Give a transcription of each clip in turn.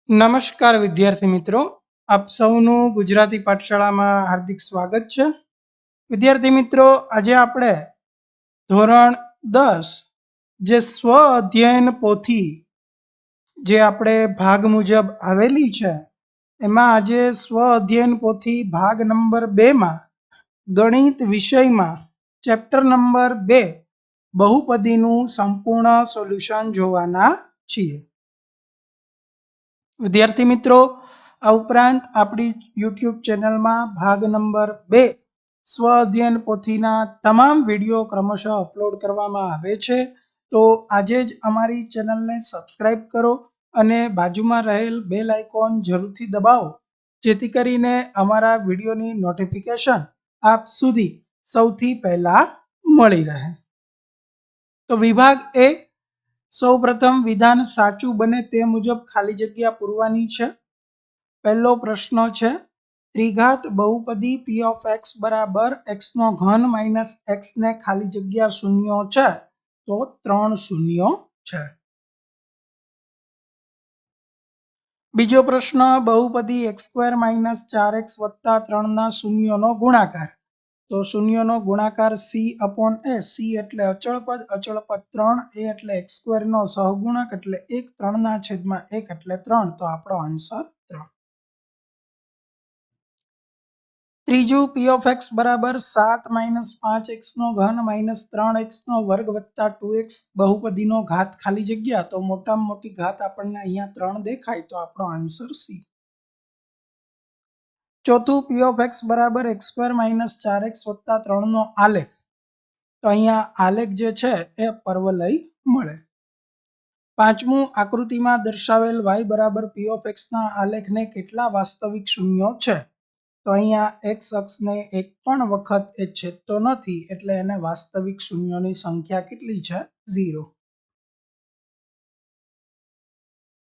નમસ્કાર વિદ્યાર્થી મિત્રો, આપ સૌનું ગુજરાતી પાઠશાળામાં હાર્દિક સ્વાગત છે. વિદ્યાર્થી મિત્રો, આજે આપણે ધોરણ 10 જે સ્વ અધ્યયન પોથી જે આપણે ભાગ મુજબ આવેલી છે એમાં આજે સ્વ અધ્યયન પોથી ભાગ નંબર 2માં ગણિત વિષયમાં ચેપ્ટર નંબર 2 બહુપદીનું સંપૂર્ણ સોલ્યુશન જોવાના છીએ. વિદ્યાર્થી મિત્રો, આ ઉપરાંત આપણી યુટ્યુબ ચેનલમાં ભાગ નંબર 2 સ્વ અધ્યયન પોથીના તમામ વિડીયો ક્રમશઃ અપલોડ કરવામાં આવે છે. તો આજે જ અમારી ચેનલને સબસ્ક્રાઈબ કરો અને બાજુમાં રહેલ બેલ આઇકોન જરૂરથી દબાવો, જેથી કરીને અમારા વિડીયોની નોટિફિકેશન આપ સુધી સૌથી પહેલા મળી રહે. તો વિભાગ એ, સૌપ્રથમ વિધાન સાચું બને તે મુજબ ખાલી જગ્યા પૂરવાની છે. પહેલો પ્રશ્ન છે, ત્રિઘાત બહુપદી p of x બરાબર x નો ઘન માઇનસ x ને ખાલી જગ્યા શૂન્યો છે, તો 3 શૂન્યો છે. બીજો પ્રશ્ન, બહુપદી x² માઇનસ 4x વત્તા 3ના શૂન્યોનો ગુણાકાર. તો શૂન્યનો ગુણાકાર c/a. c એટલે અચળ પદ 3, a એટલે x² નો સહગુણક એટલે 1, 3/1 એટલે 3. તો આપણો આન્સર 3. ત્રીજું, p of x બરાબર 7 માઇનસ 5x નો ઘન માઇનસ 3x નો વર્ગ વત્તા 2x બહુપદીનો ઘાત ખાલી જગ્યા. તો મોટામાં મોટી ઘાત આપણને અહીંયા 3 દેખાય, તો આપણો આન્સર c. ચોથું, p of x બરાબર x² માઇનસ 4x વત્તા 3 નો આલેખ. તો અહીંયા આલેખ જે છે એ પર્વલય મળે. પાંચમું, આકૃતિમાં દર્શાવેલ y બરાબર p of x ના આલેખને કેટલા વાસ્તવિક શૂન્યો છે? તો અહીંયા x અક્ષને એક પણ વખત એ છેદતો નથી, એટલે એને વાસ્તવિક શૂન્યોની સંખ્યા કેટલી છે? 0.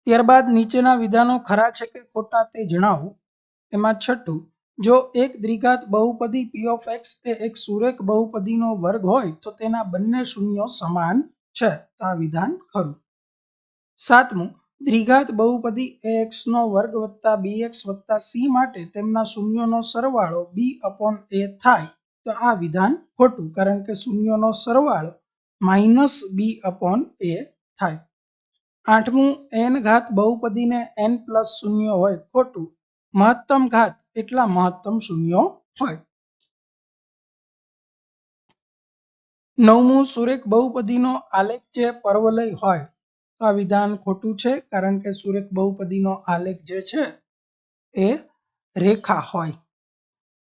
ત્યારબાદ નીચેના વિધાનો ખરા છે કે ખોટા તે જણાવો. એમાં છઠ્ઠું, જો એક દ્વિઘાત બહુપદી p of x એ એક સુરેખ બહુપદીનો વર્ગ હોય તો તેના બંને શૂન્યો સમાન છે. તો આ વિધાન ખરું. સાતમું, દ્વિઘાત બહુપદી ax નો વર્ગ વત્તા bx વત્તા c માટે તેમના શૂન્યોનો સરવાળો b/a થાય. તો આ વિધાન ખોટું, કારણ કે શૂન્યોનો સરવાળો માઇનસ b/a થાય. આઠમું, n ઘાત બહુપદીને n પ્લસ શૂન્ય હોય. ખોટું, મહત્તમ ઘાત એટલા મહત્તમ શૂન્યો હોય. નવમું, સુરેખ બહુપદીનો આલેખ જે પર્વલય હોય. તો આ વિધાન ખોટું છે, કારણ કે સુરેખ બહુપદીનો આલેખ જે છે એ રેખા હોય.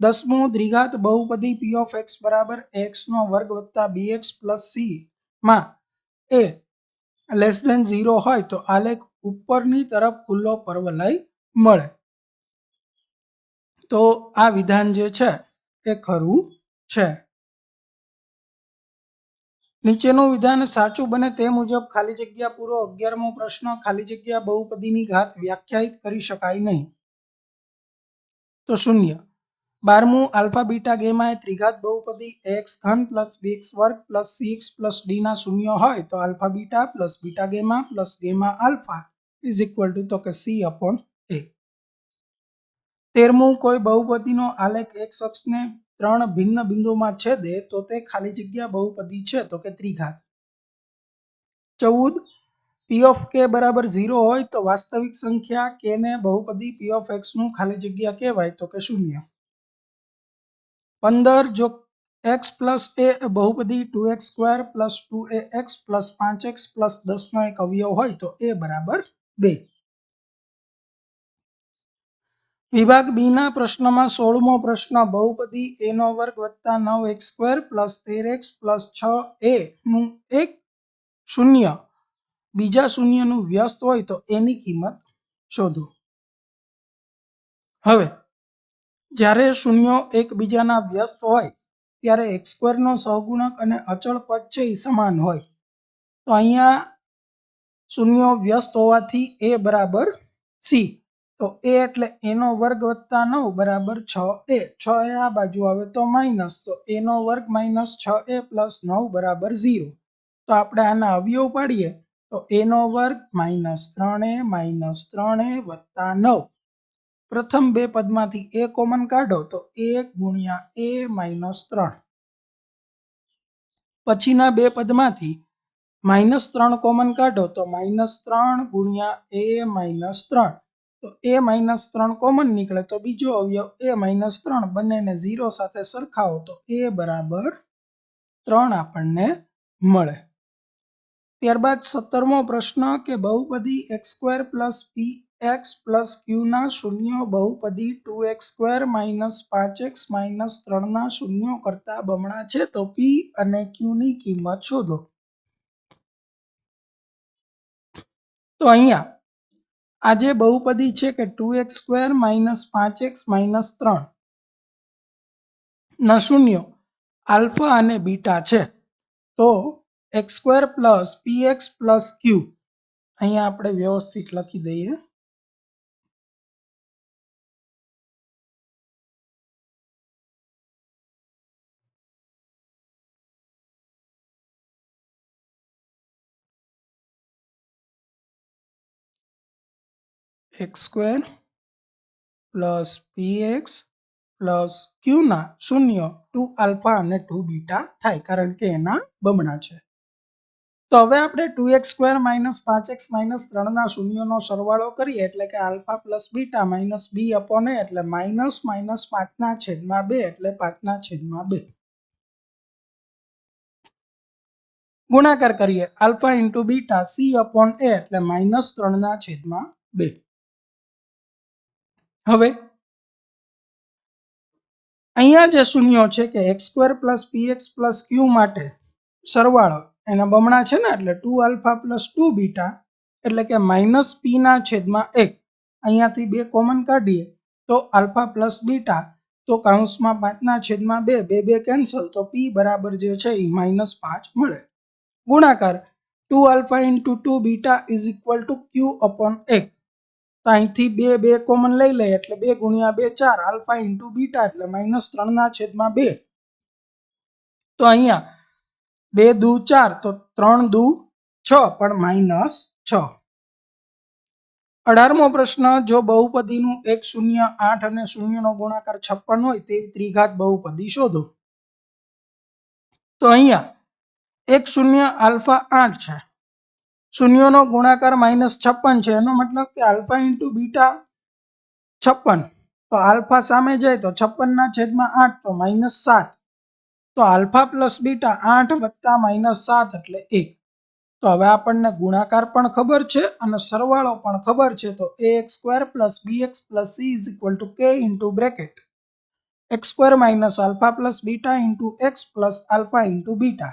દસમું, દ્વિઘાત બહુપદી p of x બરાબર x નો વર્ગ વત્તા bx પ્લસ c માં a લેસ ધેન 0 હોય તો આલેખ ઉપરની તરફ ખુલ્લો પર્વલય મળે. તો આ વિધાન જે છે એ ખરું છે. નીચેનું વિધાન સાચું બને તે મુજબ ખાલી જગ્યા પૂરો. 11મો પ્રશ્ન, ખાલી જગ્યા બહુપદીની ઘાત વ્યાખ્યાયિત કરી શકાય નહીં, તો 0. 12મું, આલ્ફા બીટા ગેમા એ ત્રિઘાત બહુપદી ax ઘન પ્લસ bx વર્ગ પ્લસ cx પ્લસ d ના શૂન્ય હોય તો alpha beta plus beta gamma plus gamma alpha is equal to તો કે c/a. 13મું, કોઈ બહુપદીનો આલેખ x અક્ષને 3 ભિન્ન બિંદુઓમાં છેદે તો તે ખાલી જગ્યા બહુપદી છે, તો કે ત્રિઘાત. 14, p of k બરાબર 0 હોય તો વાસ્તવિક સંખ્યા k ને બહુપદી p of x નું ખાલી જગ્યા કહેવાય, તો કે 0. 15, જો x પ્લસ a બહુપદી 2x² plus 2ax plus 5x plus 10 નો એક અવયવ હોય તો a બરાબર 2. વિભાગ બી ના પ્રશ્નમાં 16મો પ્રશ્ન, બહુપદી a નો વર્ગ વત્તા 9x² plus 13x plus 6a નું એક શૂન્ય બીજા શૂન્યનું વ્યસ્ત હોય તો એની કિંમત શોધો. હવે જ્યારે શૂન્યો એકબીજાના વ્યસ્ત હોય ત્યારે x² નો સહગુણક અને અચળ પદ છે એ સમાન હોય. તો અહીંયા શૂન્યો વ્યસ્ત હોવાથી a બરાબર c. તો a એટલે a નો વર્ગ વત્તા 9 બરાબર 6a. 6a આ બાજુ આવે તો માઇનસ, તો a નો વર્ગ માઇનસ 6a પ્લસ 9 બરાબર 0. તો આપણે આના અવયવ પાડીએ તો a નો વર્ગ -3a -3a વત્તા 9. પ્રથમ બે પદમાંથી a કોમન કાઢો તો 1 × a - 3. પછીના બે પદમાંથી -3 કોમન કાઢો તો -3 × a - 3. તો a - 3 કોમન નીકળે તો બીજો અવયવ a - 3. બંનેને 0 સાથે સરખાવો તો a બરાબર 3 આપણને મળે. ત્યારબાદ 17મો પ્રશ્ન કે બહુપદી x² + px + q ના શૂન્યો બહુપદી 2x² - 5x - 3 ના શૂન્યો કરતા બમણા છે તો p અને q ની કિંમત શોધો. તો અહીંયા આ જે બહુપદી છે કે 2x² - 5x - 3 ના શૂન્યો આલ્ફા અને બીટા છે. તો x² + px + q અહીંયા આપણે વ્યવસ્થિત લખી દઈએ. x² + px + q ના શૂન્યો 2 આલ્ફા અને 2 બીટા થાય કારણ કે એના બમણા છે. તો હવે આપણે 2x² - 5x - 3 ના શૂન્યોનો સરવાળો કરીએ એટલે કે આલ્ફા + બીટા - b/a એટલે -5/2 એટલે 5/2. ગુણાકાર કરીએ આલ્ફા × બીટા c/a એટલે -3/2. હવે અહીંયા જે શૂન્યો છે કે x² + px + q માટે સરવાળો એના બમણા છે ને એટલે 2 આલ્ફા + 2 બીટા એટલે કે -p/1. અહીંયાથી 2 કોમન કાઢીએ તો આલ્ફા + બીટા તો કૌંસમાં 5/2 2 કેન્સલ તો p બરાબર જે છે એ -5 મળે. ગુણાકાર 2 આલ્ફા × 2 બીટા = q/1. તો અહીંથી 2 કોમન લઈ લઈએ એટલે 2 × 2 4 આલ્ફા × બીટા એટલે -3/2. તો અહીંયા 2 દુ 4 તો 3 દુ 6 પણ -6. 18મો પ્રશ્ન જો બહુપદીનું 1 0 8 અને શૂન્યનો ગુણાકાર 56 હોય તેવી ત્રિઘાત બહુપદી શોધો. તો અહીંયા 1 0 આલ્ફા 8 છે, શૂન્યોનો ગુણાકાર -56 છે, એનો મતલબ કે આલ્ફા × બીટા 56. તો આલ્ફા સામે જાય તો 56/8 તો -7. તો આલ્ફા + બીટા 8 વત્તા -7 એટલે 1. તો હવે આપણને ગુણાકાર પણ ખબર છે અને સરવાળો પણ ખબર છે. તો ax² + bx + c = k × bracket x² - alpha + beta × x + alpha × beta.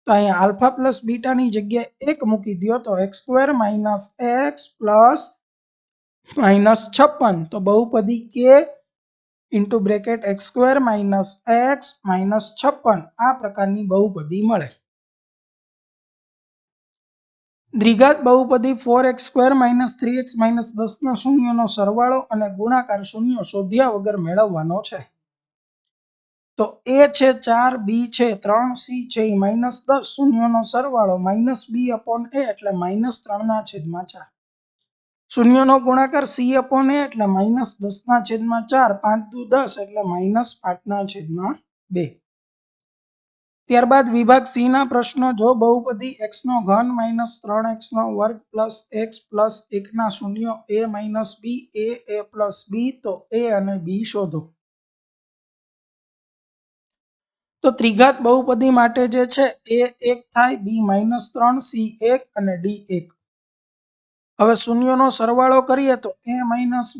તો અહીંયા આલ્ફા + બીટાની જગ્યાએ 1 મૂકી દો તો x² - x + -56 તો બહુપદી k × બ્રેકેટ x² - x - 56 આ પ્રકારની બહુપદી મળે. દ્વિઘાત બહુપદી 4x² - 3x - 10 ના શૂન્યોનો સરવાળો અને ગુણાકાર શૂન્યો શોધ્યા વગર મેળવવાનો છે. તો a છે 4 b છે 3 c છે -10 શૂન્યોનો સરવાળો -b/a એટલે -3/4. શૂન્યનો ગુણાકાર c/a એટલે -10/4 5 દુ 10 એટલે -5/2. ત્યારબાદ વિભાગ સી ના પ્રશ્નો જો બહુપદી x3 - 3x² + x + 1 ના શૂન્યો a - b a + b તો a અને b શોધો. તો ત્રિઘાત બહુપદી માટે જે છે a 1 થાય b -3 c 1 અને d 1. હવે શૂન્યોનો સરવાળો કરીએ તો a -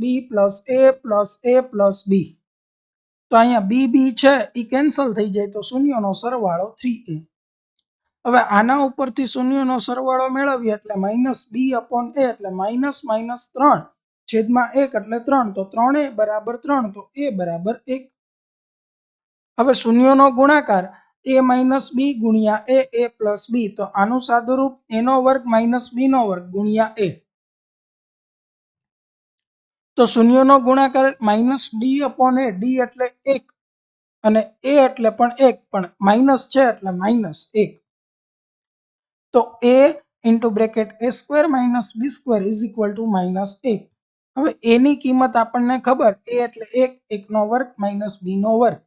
b + a + b. તો અહીંયા b છે એ કેન્સલ થઈ જાય તો શૂન્યોનો સરવાળો 3a. હવે આના ઉપરથી શૂન્યોનો સરવાળો મેળવીએ એટલે -b/a એટલે -3/1 એટલે 3 તો 3a = 3 તો a = 1. હવે શૂન્યોનો ગુણાકાર a - b × a + b તો આનું સાદુરૂપ a² - b² × a. તો શૂન્યોનો ગુણાકાર -d/a d એટલે 1 અને a એટલે પણ 1 પણ માઇનસ છે એટલે -1. તો a into bracket a square minus b square is equal to -1. હવે એની કિંમત આપણને ખબર, a એટલે 1, 1નો વર્ગ માઇનસ b નો વર્ગ.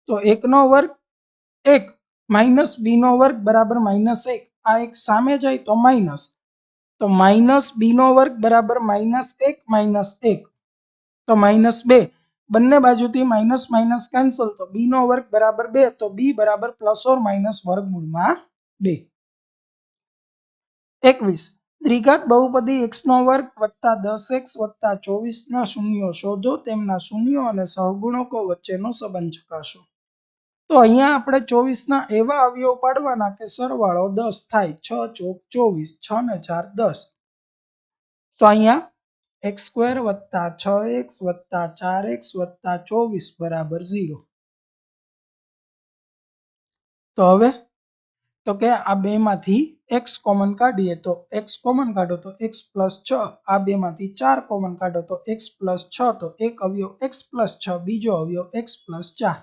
તો 1નો વર્ગ 1 માઇનસ b નો વર્ગ બરાબર -1. આ એક સામે જાય તો માઇનસ, તો માઇનસ b નો વર્ગ બરાબર -1 માઇનસ 1 તો -2. બંને બાજુથી માઇનસ માઇનસ કેન્સલ, તો b નો વર્ગ બરાબર 2, તો b બરાબર પ્લસ ઓર માઇનસ વર્ગમૂળમાં 2. 21. દ્વિઘાત બહુપદી x નો વર્ગ વત્તા 10x વત્તા 24ના શૂન્યો શોધો, તેમના શૂન્યો અને સહગુણકો વચ્ચેનો સંબંધ ચકાસો. તો અહીંયા આપણે 24ના એવા અવયવ પાડવાના કે સરવાળો 10 થાય. 6 ચોક 24, 6 ને 4 10. તો અહીંયા x સ્ક્વેર વત્તા 6x વત્તા 4x વત્તા 24 બરાબર 0. તો હવે તો કે આ બેમાંથી x કોમન કાઢીએ, તો x કોમન કાઢો તો x પ્લસ 6, આ બેમાંથી 4 કોમન કાઢો તો x પ્લસ 6, તો એક અવયવ x પ્લસ 6, બીજો અવયવ x પ્લસ 4.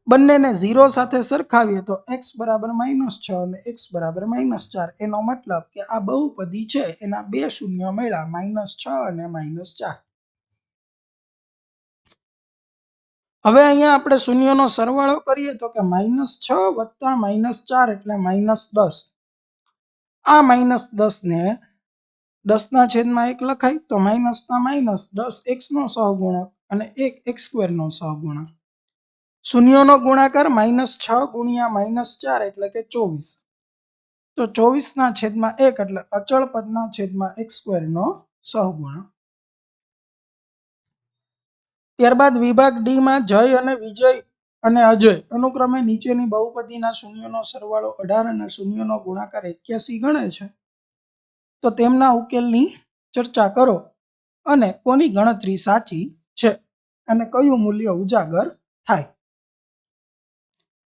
બંનેને 0 સાથે સરખાવીએ તો x બરાબર -6 અને x બરાબર -4. એનો મતલબ કે આ બહુપદી છે એના બે શૂન્ય મળ્યા, -6 અને -4. હવે અહીંયા આપણે શૂન્યનો સરવાળો કરીએ તો કે -6 વત્તા -4 એટલે -10. આ -10 ને 10/1 લખાય, તો માઇનસના માઇનસ 10 x નો સહગુણક અને 1 x સ્ક્વેરનો સહગુણક. શૂન્યનો ગુણાકાર -6 ગુણ્યા -4 એટલે કે 24. તો 24/1 એટલે અચળ પદના છેદમાં x સ્ક્વેરનો સહગુણક. ત્યારબાદ વિભાગ ડી માં જય અને વિજય અને અજય અનુક્રમે નીચેની બહુપદીના શૂન્યનો સરવાળો 18 અને શૂન્યનો ગુણાકાર 81 ગણે છે. તો તેમના ઉકેલની ચર્ચા કરો અને કોની ગણતરી સાચી છે અને કયું મૂલ્ય ઉજાગર થાય.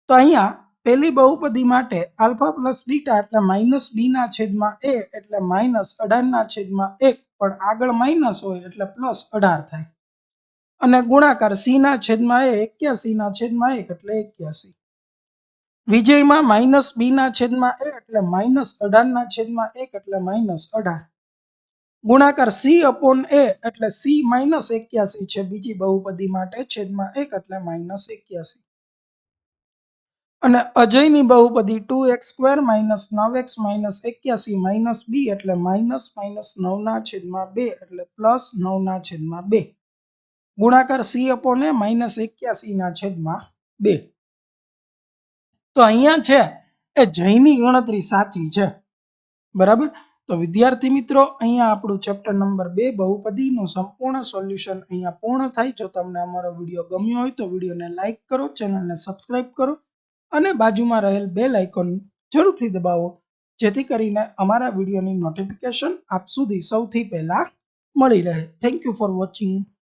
તો અહીંયા પહેલી બહુપદી માટે આલ્ફા પ્લસ બીટા એટલે -b/a એટલે -18/1, પણ આગળ માઇનસ હોય એટલે +18 થાય. અને ગુણાકાર c/a 81/1 એટલે 81. વિજયમાં -b/a એટલે -18/1 એટલે -18. ગુણાકાર c/a એટલે c -81 છે બીજી બહુપદી માટે, છેદમાં 1 એટલે -81. અને અજયની બહુપદી 2x² -9x -81 b એટલે -9/2 એટલે +9/2. ગુણાકાર c/a -81/2. તો અહીંયા છે એ જયની ગણતરી સાચી છે. બરાબર. તો વિદ્યાર્થી મિત્રો, અહીંયા આપણું ચેપ્ટર નંબર 2 બહુપદીનું સંપૂર્ણ સોલ્યુશન અહીંયા પૂર્ણ થાય. જો તમને અમારો વિડીયો ગમ્યો હોય તો વિડીયોને લાઇક કરો, ચેનલને સબસ્ક્રાઇબ કરો અને બાજુમાં રહેલ બેલ આઇકોન જરૂરથી દબાવો, જેથી કરીને અમારા વિડીયોની નોટિફિકેશન આપ સુધી સૌથી પહેલા મળી રહે. Thank you for watching.